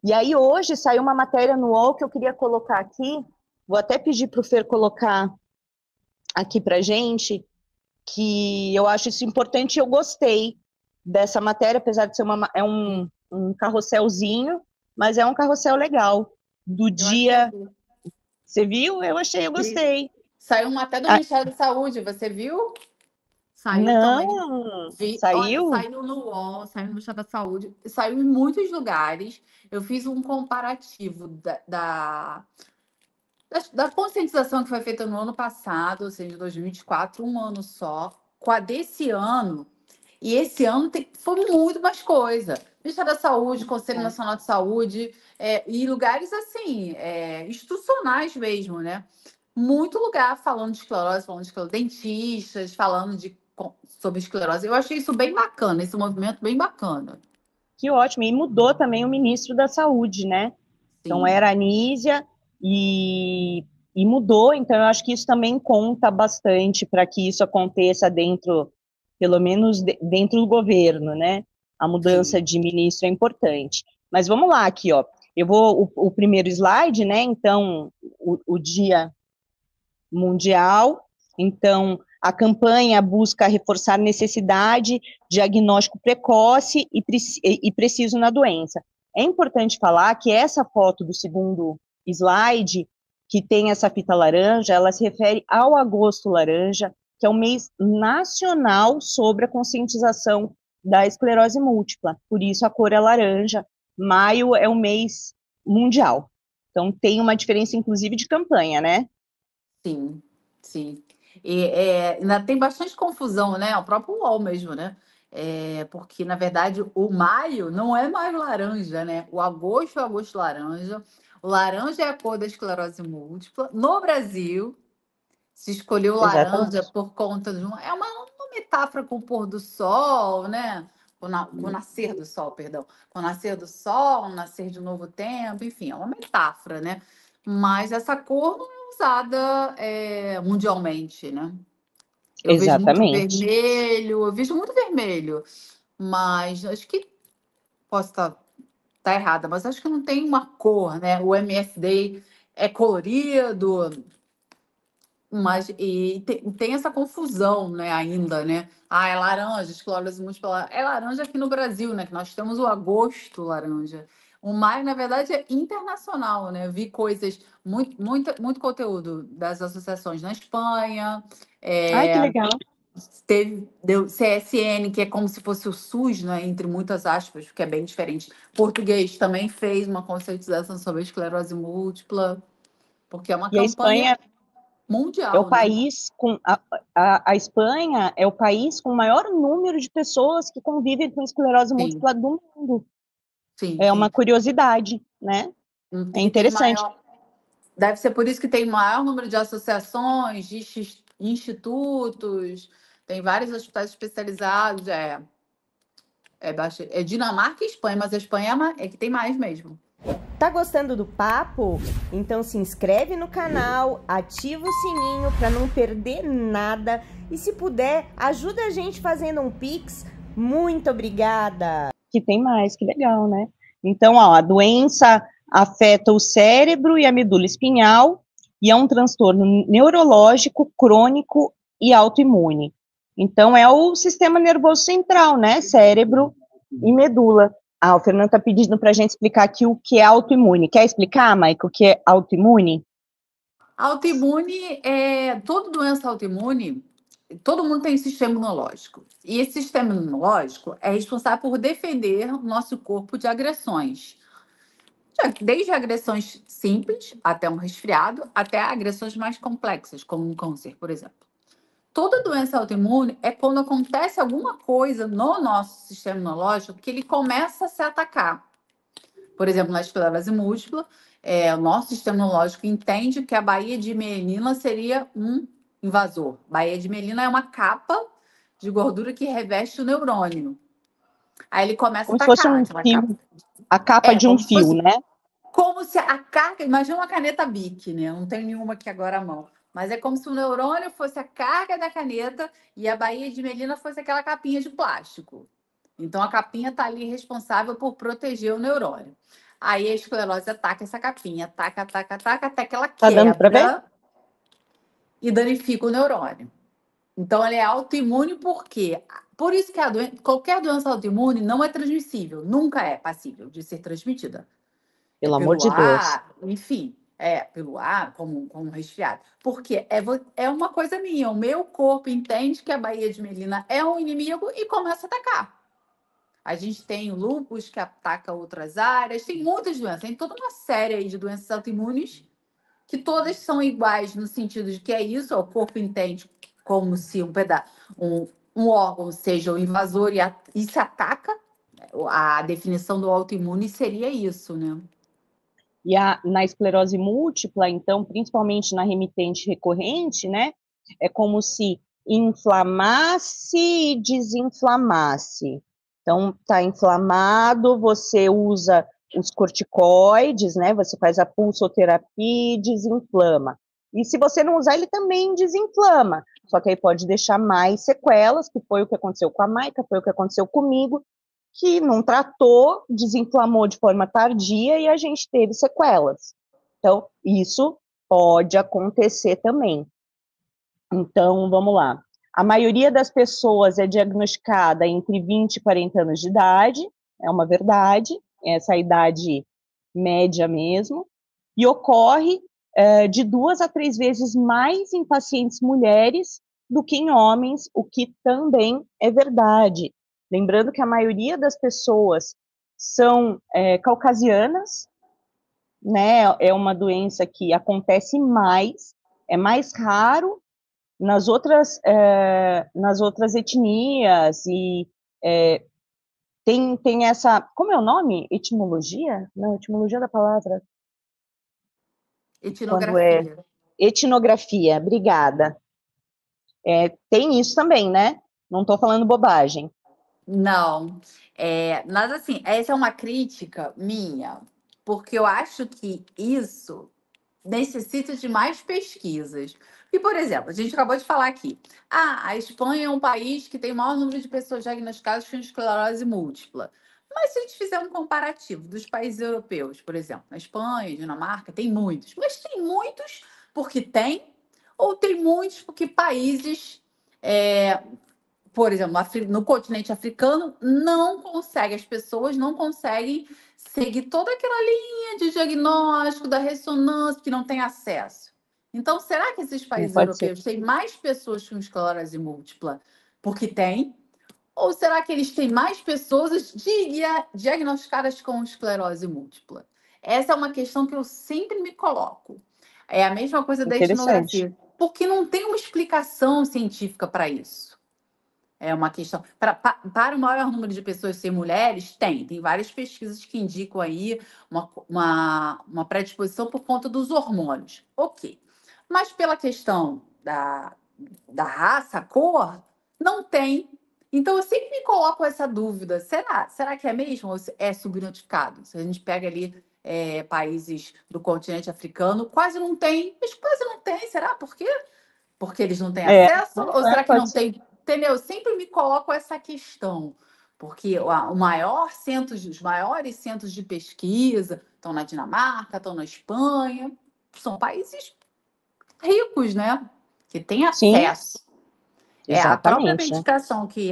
E aí hoje saiu uma matéria no UOL que eu queria colocar aqui, vou até pedir para o Fer colocar aqui para gente, que eu acho isso importante e eu gostei dessa matéria, apesar de ser um carrosselzinho, mas é um carrossel legal, do dia... Você viu? Eu gostei. Saiu uma até do Ministério da Saúde, você viu? Saiu também. Não, Olha, saiu? saiu no UOL, saiu no Ministério da Saúde, saiu em muitos lugares. Eu fiz um comparativo da conscientização que foi feita no ano passado, ou seja, em 2024, um ano só, com a desse ano. E esse ano foi muito mais coisa. Ministério da Saúde, Conselho Nacional de Saúde, e lugares assim, institucionais mesmo, né? Muito lugar falando de esclerose, dentistas, sobre esclerose. Eu achei isso bem bacana, esse movimento bem bacana. Que ótimo. E mudou também o ministro da Saúde, né? Então Sim. era a Anísia e mudou, então eu acho que isso também conta bastante para que isso aconteça dentro, pelo menos dentro do governo, né? A mudança Sim. de ministro é importante. Mas vamos lá aqui, ó. O primeiro slide, né? Então, o Dia Mundial. Então, a campanha busca reforçar necessidade, diagnóstico precoce e preciso na doença. É importante falar que essa foto do segundo slide, que tem essa fita laranja, ela se refere ao Agosto Laranja, que é o mês nacional sobre a conscientização da esclerose múltipla. Por isso a cor é laranja. Maio é o mês mundial. Então tem uma diferença, inclusive, de campanha, né? Sim, sim. E ainda tem bastante confusão, né? O próprio UOL mesmo, né? Porque, na verdade, o maio não é maio laranja, né? O agosto é agosto laranja. O laranja é a cor da esclerose múltipla. No Brasil, se escolheu laranja Exatamente. por conta de uma... É uma metáfora com o pôr do sol, né? Com o nascer do sol, perdão. Com o nascer do sol, o nascer de um novo tempo, enfim, é uma metáfora, né? Mas essa cor não é usada mundialmente, né? Exatamente. Eu vejo muito vermelho, mas acho que posso estar errada, mas acho que não tem uma cor, né? O MSD é colorido, mas tem essa confusão, né, ainda, né? Ah, é laranja, esclerose múltipla. É laranja aqui no Brasil, né? Que nós temos o agosto laranja. O maio, na verdade, é internacional, né? Eu vi coisas, muito conteúdo das associações na Espanha. Ai, que é, legal. deu CSN, que é como se fosse o SUS, né? Entre muitas aspas, porque é bem diferente. Português também fez uma conscientização sobre a esclerose múltipla, porque é uma E a campanha Espanha é o mundial, né? país com a Espanha é o país com o maior número de pessoas que convivem com esclerose Sim, múltipla do mundo. sim, É uma sim. curiosidade, né? É E tem interessante. maior. Deve ser por isso que tem maior número de associações, de institutos, tem vários hospitais especializados. É Dinamarca e Espanha, mas a Espanha é que tem mais mesmo. Tá gostando do papo? Então se inscreve no canal, ativa o sininho para não perder nada e se puder, ajuda a gente fazendo um Pix. Muito obrigada! Que tem mais, que legal, né? Então, ó, a doença afeta o cérebro e a medula espinhal e é um transtorno neurológico, crônico e autoimune. Então, é o sistema nervoso central, né? Cérebro e medula. Ah, o Fernando está pedindo para a gente explicar aqui o que é autoimune. Quer explicar, Maica, o que é autoimune? Autoimune toda doença autoimune, todo mundo tem sistema imunológico. E esse sistema imunológico é responsável por defender o nosso corpo de agressões. Desde agressões simples, até um resfriado, até agressões mais complexas, como um câncer, por exemplo. Toda doença autoimune é quando acontece alguma coisa no nosso sistema imunológico que ele começa a se atacar. Por exemplo, na esclerose múltipla, o nosso sistema imunológico entende que a baía de mielina seria um invasor. Baía de mielina é uma capa de gordura que reveste o neurônio. Aí ele começa a Como se fosse atacar um aquela capa. fio, a capa de um Como se fio, fosse né? como se a carga, imagina uma caneta Bic, né? Não tem nenhuma aqui agora à mão. Mas é como se o neurônio fosse a carga da caneta e a baía de mielina fosse aquela capinha de plástico. Então a capinha está ali responsável por proteger o neurônio. Aí a esclerose ataca essa capinha, ataca, até que ela Tá dando pra ver? quebra e danifica o neurônio. Então, ela é autoimune por quê? Por isso que qualquer doença autoimune não é transmissível, nunca é passível de ser transmitida. Pelo amor Pelo de Deus. ar, enfim, pelo ar, como um resfriado. Porque é uma coisa minha, o meu corpo entende que a Baía de Melina é um inimigo e começa a atacar. A gente tem o lúpus que ataca outras áreas, tem muitas doenças, tem toda uma série aí de doenças autoimunes que todas são iguais no sentido de que é isso, o corpo entende como se um órgão seja o invasor e se ataca. A definição do autoimune seria isso, né? E na esclerose múltipla, então, principalmente na remitente recorrente, né, é como se inflamasse e desinflamasse. Então, tá inflamado, você usa os corticoides, né, você faz a pulsoterapia e desinflama. E se você não usar, ele também desinflama. Só que aí pode deixar mais sequelas, que foi o que aconteceu com a Maica, foi o que aconteceu comigo, que não tratou, desinflamou de forma tardia e a gente teve sequelas. Então, isso pode acontecer também. Então, vamos lá. A maioria das pessoas é diagnosticada entre 20 e 40 anos de idade, é uma verdade, essa é a idade média mesmo, e ocorre de 2 a 3 vezes mais em pacientes mulheres do que em homens, o que também é verdade. Lembrando que a maioria das pessoas são caucasianas, né? É uma doença que acontece mais, é mais raro nas outras etnias e tem essa, como é o nome? Etimologia? Não, etimologia da palavra. Etnografia. Etnografia, obrigada. Tem isso também, né? Não estou falando bobagem. Não. Mas assim, essa é uma crítica minha, porque eu acho que isso necessita de mais pesquisas. E, por exemplo, a gente acabou de falar aqui. A Espanha é um país que tem o maior número de pessoas diagnosticadas com esclerose múltipla. Mas se a gente fizer um comparativo dos países europeus, por exemplo, na Espanha, Dinamarca, tem muitos. Mas tem muitos porque tem, ou tem muitos porque países, por exemplo, no continente africano, as pessoas não conseguem seguir toda aquela linha de diagnóstico da ressonância, que não tem acesso. Então, será que esses países europeus têm mais pessoas com esclerose múltipla porque tem? Ou será que eles têm mais pessoas diagnosticadas com esclerose múltipla? Essa é uma questão que eu sempre me coloco. É a mesma coisa da etnografia. Porque não tem uma explicação científica para isso. É uma questão. Para o maior número de pessoas ser mulheres, tem várias pesquisas que indicam aí uma predisposição por conta dos hormônios. Ok. Mas pela questão da raça, cor, não tem. Então, eu sempre me coloco essa dúvida. Será que é mesmo ou é subnotificado? Se a gente pega ali países do continente africano, quase não tem. Mas quase não tem. Será? Por quê? Porque eles não têm acesso? Ou será que não tem? Entendeu? Eu sempre me coloco essa questão. Porque os maiores centros de pesquisa estão na Dinamarca, estão na Espanha. São países ricos, né? Que têm acesso. A própria medicação que,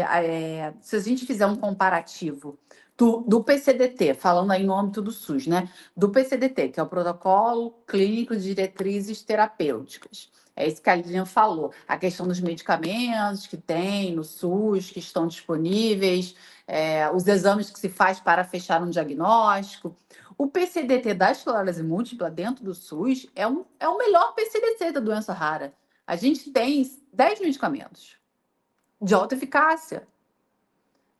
se a gente fizer um comparativo do PCDT, falando aí no âmbito do SUS, né? Do PCDT, que é o Protocolo Clínico de Diretrizes Terapêuticas. É isso que a Lilian falou. A questão dos medicamentos que tem no SUS, que estão disponíveis, os exames que se faz para fechar um diagnóstico. O PCDT da esclerose múltipla dentro do SUS é o melhor PCDT da doença rara. A gente tem 10 medicamentos de alta eficácia.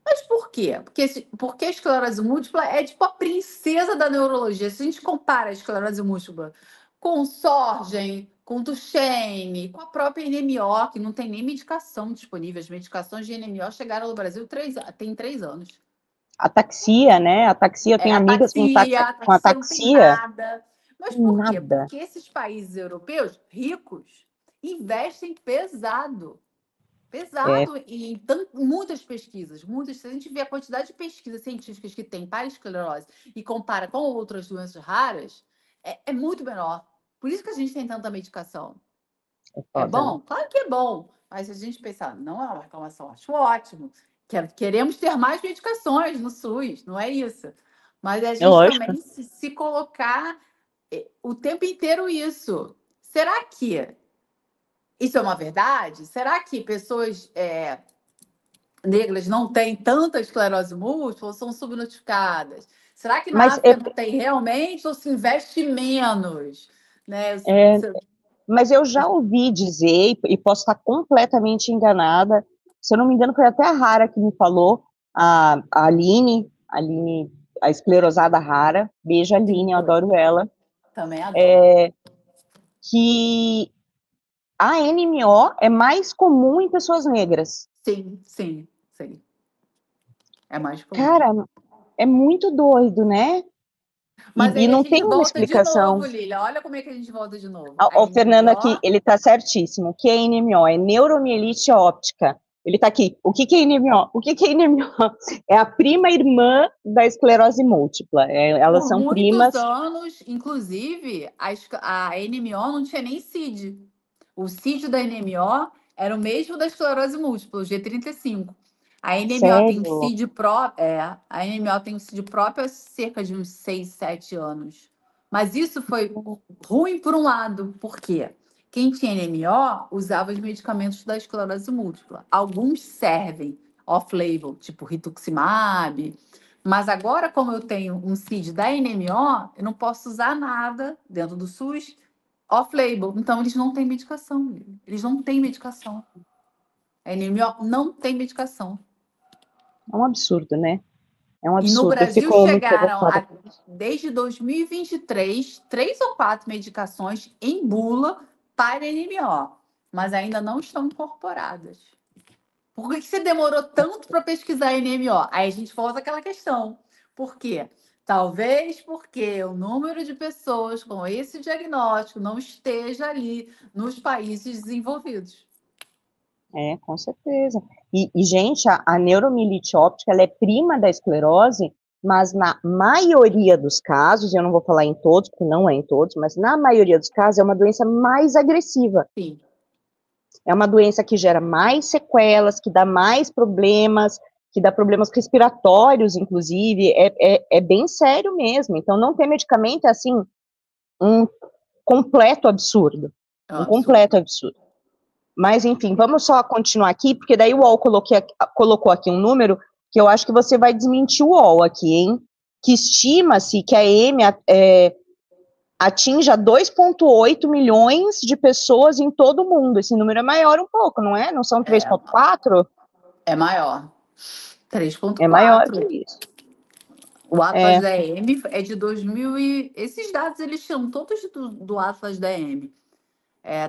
Mas por quê? Porque a esclerose múltipla é tipo a princesa da neurologia. Se a gente compara a esclerose múltipla com Sorgen, com Duchenne, com a própria NMO, que não tem nem medicação disponível. As medicações de NMO chegaram no Brasil tem 3 anos. Ataxia, né? Ataxia, eu tenho amigas com ataxia. Não tem nada. Mas por quê? Nada. Porque esses países europeus ricos investem pesado Pesado e muitas pesquisas, muitas. Se a gente vê a quantidade de pesquisas científicas que tem para a esclerose e compara com outras doenças raras, é muito menor. Por isso que a gente tem tanta medicação. É foda, né? bom? Claro que é bom. Mas se a gente pensar, não é uma reclamação, acho ótimo. Queremos ter mais medicações no SUS, não é isso. Mas a É gente lógico. também se colocar o tempo inteiro isso. Será que isso é uma verdade? Será que pessoas negras não têm tanta esclerose múltipla ou são subnotificadas? Será que na Mas, África não tem realmente ou se investe menos? Né? mas eu já ouvi dizer, e posso estar completamente enganada, se eu não me engano, foi até a Rara que me falou, a Aline, a esclerosada Rara, beijo Aline, eu adoro ela, Também adoro. que a NMO é mais comum em pessoas negras. Sim, sim, sim. É mais comum. Cara, é muito doido, né? Mas E aí a não gente tem uma volta de explicação. novo, Lília. Olha como é que a gente volta de novo. A O Fernando aqui, NMO, ele tá certíssimo. O que é NMO? É neuromielite óptica. Ele tá aqui. O que é NMO? O que é NMO? É a prima irmã da esclerose múltipla. Elas por são muitos primas. anos, inclusive, a NMO não tinha nem CID. O CID da NMO era o mesmo da esclerose múltipla, o G35. A NMO tem um Sério? CID próprio, a NMO tem um CID próprio há cerca de uns 6, 7 anos. Mas isso foi ruim por um lado, por quê? Quem tinha NMO usava os medicamentos da esclerose múltipla. Alguns servem off-label, tipo rituximab, mas agora, como eu tenho um CID da NMO, eu não posso usar nada dentro do SUS off-label. Então, eles não têm medicação. Eles não têm medicação. A NMO não tem medicação. É um absurdo, né? É um E no absurdo. Eu Brasil fico muito chegaram, revoltada. desde 2023, 3 ou 4 medicações em bula para NMO, mas ainda não estão incorporadas. Por que você demorou tanto para pesquisar NMO? Aí a gente volta àquela questão. Por quê? Talvez porque o número de pessoas com esse diagnóstico não esteja ali nos países desenvolvidos. Com certeza. Gente, a neuromielite óptica, ela é prima da esclerose, mas na maioria dos casos, eu não vou falar em todos, porque não é em todos, mas na maioria dos casos é uma doença mais agressiva. Sim. É uma doença que gera mais sequelas, que dá mais problemas, que dá problemas respiratórios, inclusive, é bem sério mesmo. Então, não ter medicamento é, assim, um completo absurdo. É um Um absurdo. completo absurdo. Mas, enfim, vamos só continuar aqui, porque daí o UOL colocou aqui um número que eu acho que você vai desmentir o UOL aqui, hein? Que estima-se que a EM atinja 2,8 milhões de pessoas em todo o mundo. Esse número é maior um pouco, não é? Não são 3,4? É maior. É maior 3,4. que isso. O Atlas da EM é de 2000 e... Esses dados, eles são todos do Atlas da EM.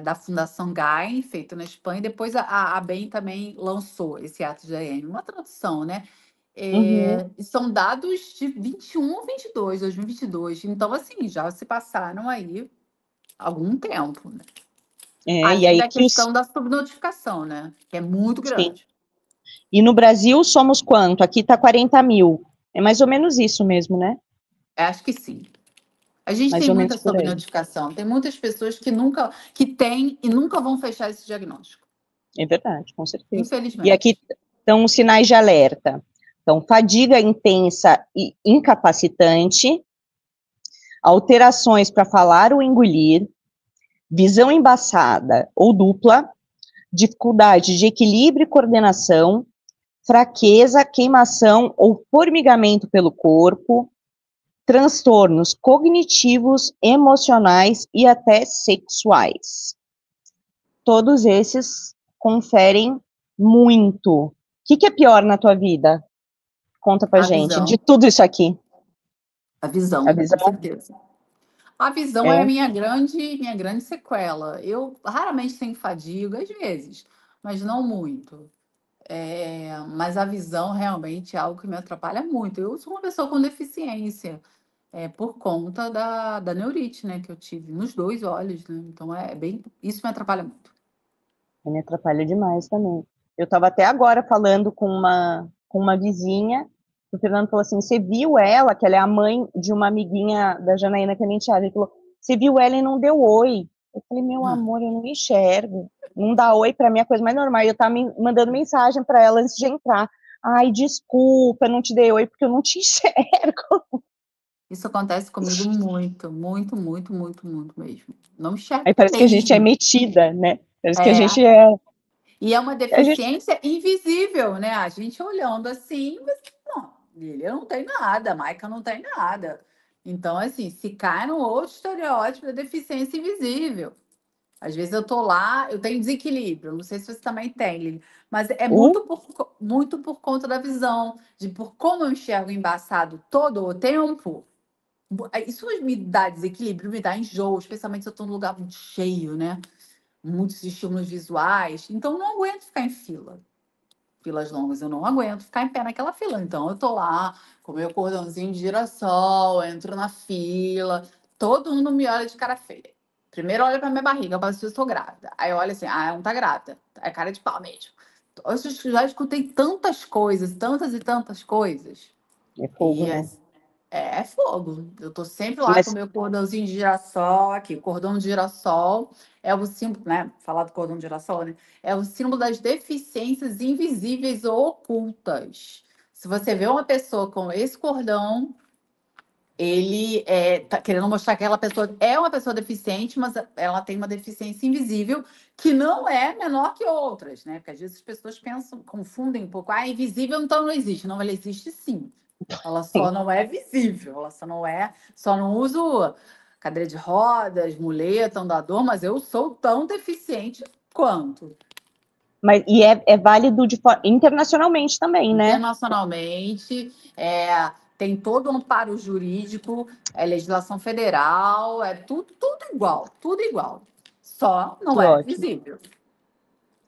Da Fundação GAI, feito na Espanha. Depois a ABEM também lançou esse Atlas da EM. Uma tradução, né? E são dados de 21 ou 22, 2022. Então, assim, já se passaram aí algum tempo, né? E Além aí da questão da subnotificação, né? Que é muito grande. Sim. E no Brasil somos quanto? Aqui está 40 mil. É mais ou menos isso mesmo, né? Acho que sim. A gente Mais tem ou muita menos por aí. subnotificação. Tem muitas pessoas que têm e nunca vão fechar esse diagnóstico. É verdade, com certeza. Infelizmente. E aqui estão os sinais de alerta. Então, fadiga intensa e incapacitante, alterações para falar ou engolir, visão embaçada ou dupla, dificuldade de equilíbrio e coordenação, fraqueza, queimação ou formigamento pelo corpo, transtornos cognitivos, emocionais e até sexuais. Todos esses conferem muito. O que é pior na tua vida? Conta pra gente, de tudo isso aqui. A visão, A visão? com certeza. A visão é a minha grande sequela. Eu raramente tenho fadiga, às vezes, mas não muito. Mas a visão realmente é algo que me atrapalha muito. Eu sou uma pessoa com deficiência, por conta da neurite, né, que eu tive nos 2 olhos, né? Então isso me atrapalha muito. Me atrapalha demais também. Eu estava até agora falando com uma vizinha, o Fernando falou assim, você viu ela, que ela é a mãe de uma amiguinha da Janaína que é minha enteada, ele falou, você viu ela e não deu oi. Eu falei, meu amor, eu não enxergo. Não dá oi para mim é a coisa mais normal. E eu tava mandando mensagem para ela antes de entrar. Ai, desculpa, não te dei oi porque eu não te enxergo. Isso acontece comigo muito, muito, muito, muito, muito mesmo. Não enxergo Aí parece que a gente é mesmo. metida, né? Parece que a É. gente é. E é uma A gente... deficiência invisível, né? A gente olhando assim, mas não, ele não tem nada, a Maica não tem nada. Então, assim, se cai no outro estereótipo da deficiência invisível. Às vezes eu tô lá, eu tenho desequilíbrio, não sei se você também tem, Lili, mas é muito por conta da visão, de por como eu enxergo embaçado todo o tempo. Isso me dá desequilíbrio, me dá enjoo, especialmente se eu estou num lugar muito cheio, né? Muitos estímulos visuais. Então, eu não aguento ficar em fila. Filas longas, eu não aguento ficar em pé naquela fila. Então, eu tô lá com meu cordãozinho de girassol, entro na fila, todo mundo me olha de cara feia. Primeiro olha pra minha barriga para ver se eu estou grávida. Aí olha assim, ah, não tá grávida. É cara de pau mesmo. Eu já escutei tantas coisas, tantas e tantas coisas. É fogo, E né? é fogo. Eu tô sempre lá com o Mas, meu cordãozinho de girassol aqui. Cordão de girassol é o símbolo, né? Falar do cordão de girassol, né? É o símbolo das deficiências invisíveis ou ocultas. Se você vê uma pessoa com esse cordão, ele tá querendo mostrar que aquela pessoa é uma pessoa deficiente, mas ela tem uma deficiência invisível que não é menor que outras, né? Porque às vezes as pessoas pensam, confundem um pouco. Ah, invisível então não existe. Não, ela existe sim. Ela só não é visível, ela só não uso cadeira de rodas, muleta, andador, mas eu sou tão deficiente quanto. e é válido internacionalmente também, né? Internacionalmente, tem todo um amparo jurídico, é legislação federal, é tudo igual, tudo igual. Só não Que é ótimo, visível.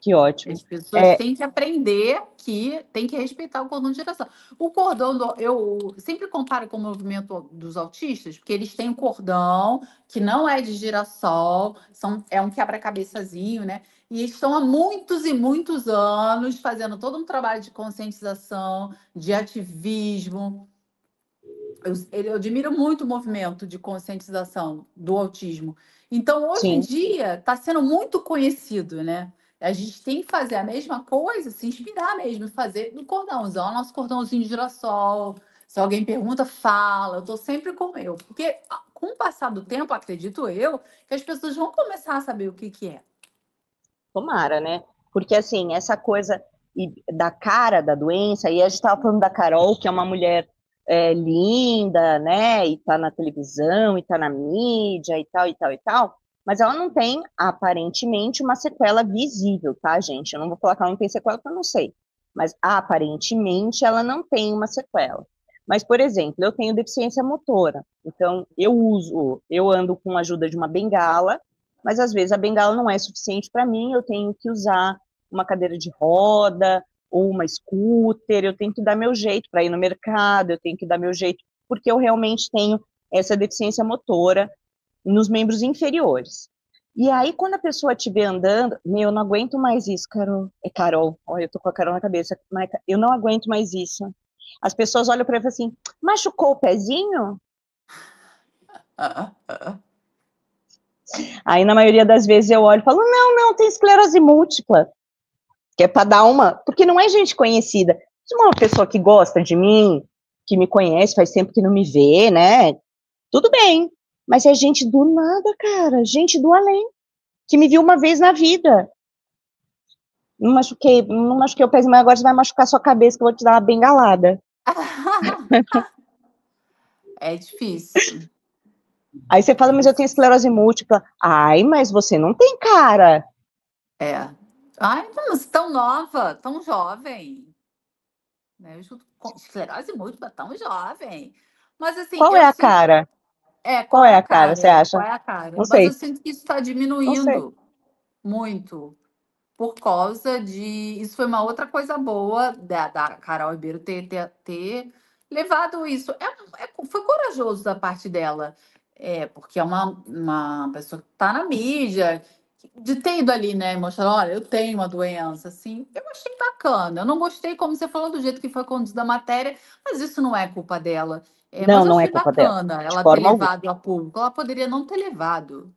que ótimo. As pessoas têm que aprender que tem que respeitar o cordão de girassol. O cordão, eu sempre comparo com o movimento dos autistas, porque eles têm um cordão que não é de girassol, é um quebra-cabeçazinho, né? E eles estão há muitos e muitos anos fazendo todo um trabalho de conscientização, de ativismo. Eu admiro muito o movimento de conscientização do autismo. Então, hoje em Sim. dia, está sendo muito conhecido, né? A gente tem que fazer a mesma coisa, se inspirar mesmo, fazer no cordãozão, nosso cordãozinho de girassol. Se alguém pergunta, fala. Eu estou sempre com o meu. Porque, com o passar do tempo, acredito eu, que as pessoas vão começar a saber o que é. Tomara, né? Porque, assim, essa coisa da cara da doença, e a gente estava falando da Carol, que é uma mulher linda, né? E tá na televisão, e tá na mídia, e tal, e tal, e tal. Mas ela não tem, aparentemente, uma sequela visível, tá, gente? Eu não vou falar que ela não tem sequela, porque eu não sei. Mas, aparentemente, ela não tem uma sequela. Mas, por exemplo, eu tenho deficiência motora. Então, eu ando com a ajuda de uma bengala, mas às vezes a bengala não é suficiente para mim, eu tenho que usar uma cadeira de roda ou uma scooter, eu tenho que dar meu jeito para ir no mercado, eu tenho que dar meu jeito, porque eu realmente tenho essa deficiência motora nos membros inferiores. E aí, quando a pessoa estiver andando, eu não aguento mais isso, Carol. É Carol, olha, eu tô com a Carol na cabeça, mas eu não aguento mais isso. As pessoas olham para mim e falam assim, machucou o pezinho? Aí, na maioria das vezes, eu olho e falo, não, tem esclerose múltipla. Que é para dar uma... Porque não é gente conhecida. Se uma pessoa que gosta de mim, que me conhece, faz tempo que não me vê, né? Tudo bem. Mas é gente do nada, cara. Gente do além. Que me viu uma vez na vida. Não machuquei o pezinho, mas agora você vai machucar sua cabeça, que eu vou te dar uma bengalada. É difícil. Aí você fala, mas eu tenho esclerose múltipla. Ai, mas você não tem cara. Ai, mas tão nova, tão jovem. Né? Eu escuto esclerose múltipla, tão jovem. Mas assim, Qual é eu a sinto. cara? Qual Qual é é a a cara, você cara? Qual acha? é a cara? Não Mas eu sei, sinto que isso está não sei. diminuindo muito. Por causa de. Isso foi uma outra coisa boa da Carol Ribeiro ter levado isso. Foi corajoso da parte dela. Porque é uma pessoa que está na mídia, de ter ido ali, né, mostrando, olha, eu tenho uma doença, assim, eu achei bacana. Eu não gostei, como você falou, do jeito que foi conduzida a matéria, mas isso não é culpa dela. Mas Não, eu não é achei culpa dela, bacana de ela ter forma alguma. levado a público. Ela poderia não ter levado.